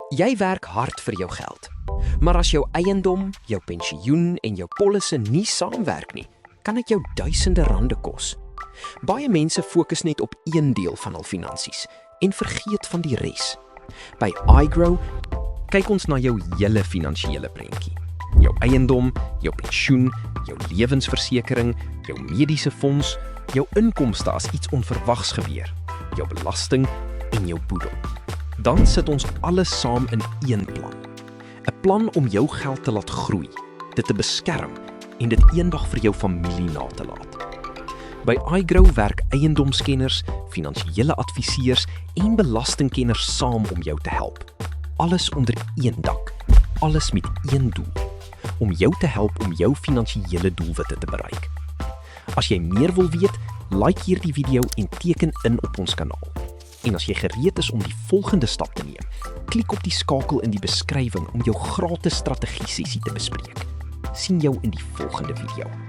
Jy werk hard vir jou geld. Maar as jou eiendom, jou pensioen en jou polisse nie saamwerk nie, kan dit jou duisende rande kos. Baie mense fokus net op een deel van hul finansies en vergeet van die res. By iGrow kyk ons na jou hele finansiële prentjie. Jou eiendom, jou pensioen, jou lewensversekering, jou mediese fonds, jou inkomste as iets onverwags gebeur, jou belasting en jou boedel. Dan sit ons alles saam in een plan. 'n Plan om jou geld te laat groei, dit te beskerm en dit eendag vir jou familie na te laat. By iGrow werk eiendomskenners, finansiële adviseurs en belastingkenners saam om jou te help. Alles onder een dak, alles met een doel, om jou te help om jou finansiële doelwitte te bereik. As jy meer wil weet, like hierdie video en teken in op ons kanaal. En as jy gereed is om die volgende stap te neem, klik op die skakel in die beskrywing om jou gratis strategie sessie te bespreek. Sien jou in die volgende video.